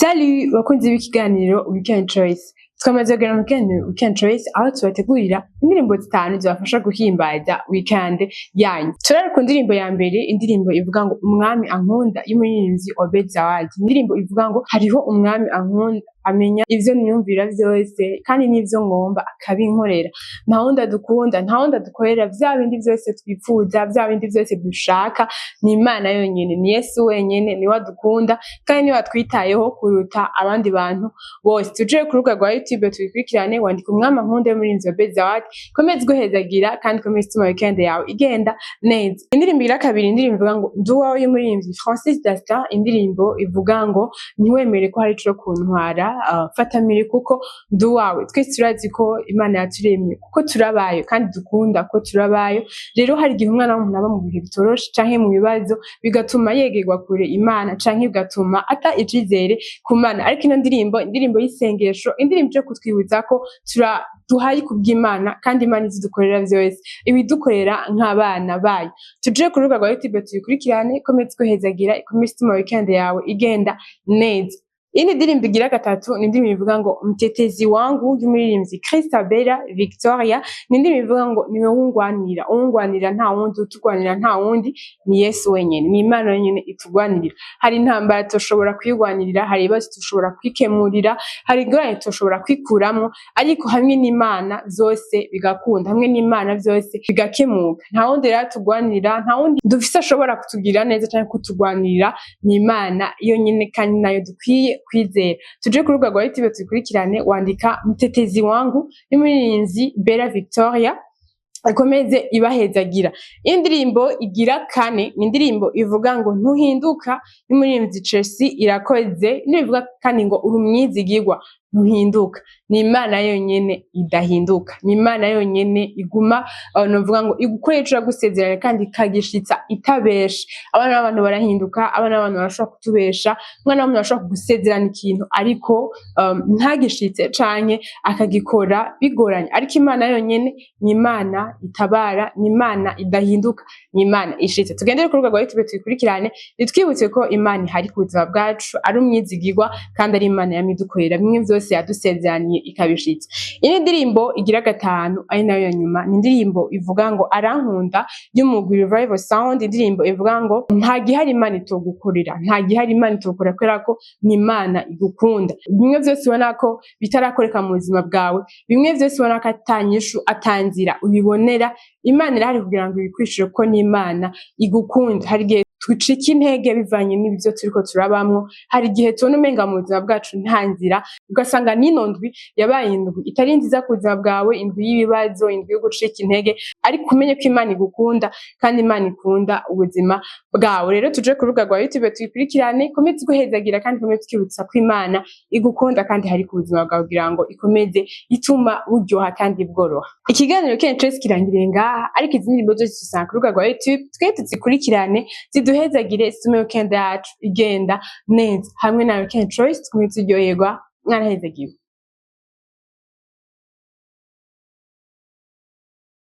Salut bakunzi b'ikiganiro Weekend Choice. Twamaze kugera mu kiganiro Weekend Choice aho tubategurira indirimbo zitanu zibafasha guhimbaza weekend yanyu. Turare ku ndirimbo ya mbere, indirimbo ivuga ngo umwami ankunda y'umuririmbyi Obed Zawadi. Indirimbo ivuga ngo hariho umwami ankunda amenya ivyo niyumvira vyose kandi n'ivyo ngomba akabinkorera. Nta wundi adukunda, nta wundi adukorera vya bindi vyose twipfuza, vya bindi vyose dushaka, ni Imana yonyene, ni Yesu wenyene niwe adukunda kandi niwe atwitayeho kuruta abandi bantu bose. Tuje ku rubuga rwa YouTube tubikurikirane, wandika umwami ankunda y'umuririmbyi Obed Zawadi, komeze guhezagira kandi komeze ituma weekend yawe igenda neza. Indirimbo igira kabiri, indirimbo ivuga ngo ndi uwawe y'umuririmbyi Francis Dastin. Indirimbo ivuga ngo ntiwemere ko hari ico kuntwara, fatamire kuko ndi uwawe. Twese turazi ko Imana yaturemye kuko turabayo kandi dukunda ko turabayo. Rero hari igihe umwana w'umuntu aba mu bihe bitoroshe canke mu bibazo bigatuma yegerwa kure Imana canke bigatuma ata icizere ku Mana. Ariko ino indirimbo y'isengesho, indirimbo yo kutwibutsa ko duhaye kubw'Imana kandi Imana izidukorera vyose, ibidukorera nk'abana bayo. Tuje ku rubuga rwa YouTube tubikurikirane, komeze guhezagira, ikomeze ituma weekend yawe igenda neza. Ini ndirimbo igira gatatu ni indirimbo ivuga ngo mtetezi wangu y'umuririmbyi Christabella Victoria. Ni indirimbo ivuga ngo niwe ungwanira nta wundi, utugwanira nta wundi ni Yesu wenyene, ni Imana wenyene itugwanirira. Hari intambara tushobora kwigwanirira, hari ibibazo tushobora kwikemurira, hari ingorane tushobora kwikuramwo, ariko hamwe n'Imana zose bigakunda, hamwe n'Imana vyose bigakemuka. Nta wundi rero atugwanirira, nta wundi dufise ashobora kutugira neza canke kutugwanirira, ni Imana yonyene kandi nayo dukwiye kwizera. Tuje ku rubuga rwa YouTube tubikurikirane, wandika mtetezi wangu y'umuririmbyi Bella Victoria, akomeze ibahezagira. Indirimbo igira kane ni indirimbo ivuga ngo ntuhinduka y'umuririmbyi Chelsea Irakoze. Nibivuga kandi ngo uri umwizigirwa, ntuhinduka. Ni Imana yonyene idahinduka, ni Imana yonyene iguma novuga ngo igukorera ico yagusezeranye kandi ikagishitsa itabesha. Abana b'abantu barahinduka, abana b'abantu barashobora kutubesha, umwana w'umuntu arashobora kugusezerana ikintu ariko ntagishitse canke akagikora bigoranye. Ariko Imana yonyene ni Imana itabara, ni Imana idahinduka, ni Imana ishitse. Tugendere ku rubuga rwa YouTube tubikurikirane, nitwibutse ko Imana ihari ku buzima bwacu, ari umwizigirwa kandi ari Imana yamidukorera bimwe vyose yadusezeraniye ikabishitsa. Iyi ndirimbo igira gatanu ari nayo ya nyuma, ni indirimbo ivuga ngo arankunda y'umugwi Revival Sound. Indirimbo ivuga ngo nta gihari Imana itogukorera, nta gihari Imana itogukorera kubera ko ni Imana igukunda. Bimwe vyose ubona ko bitarakoreka mu buzima bwawe, bimwe vyose ubona ko atanyishu atanzira ubibonera, Imana irahari kugira ngo ibikwishire ko ni Imana igukunda. Hari igihe twicika intege bivanye n'ibyo turiko turabamwo, hari igihe tubona umenga mu buzima bwacu nta nzira, ugasanga n'ino ndwi yabaye indwi itari nziza ku buzima bwawe, indwi y'ibibazo, indwi yo gucika intege, ariko umenye ko Imana igukunda kandi Imana ikunda ubuzima bwawe. Rero tuje ku rubuga rwa YouTube tuyikurikirane, komeze guhezagira kandi komeze twibutsa ko Imana igukunda kandi hari ku buzima bwawe kugira ngo ikomeze ituma buryoha kandi bworoha. Ikiganiro Weekend Choice kirangiriye ngaha, ariko izi ndirimbo zose dusanga ku rubuga rwa YouTube, twe tuzikurikirane ziduhezagire, zitume weekend yacu igenda neza. Hamwe na Weekend Choice twumve turyoherwa, mwarahezagiwe.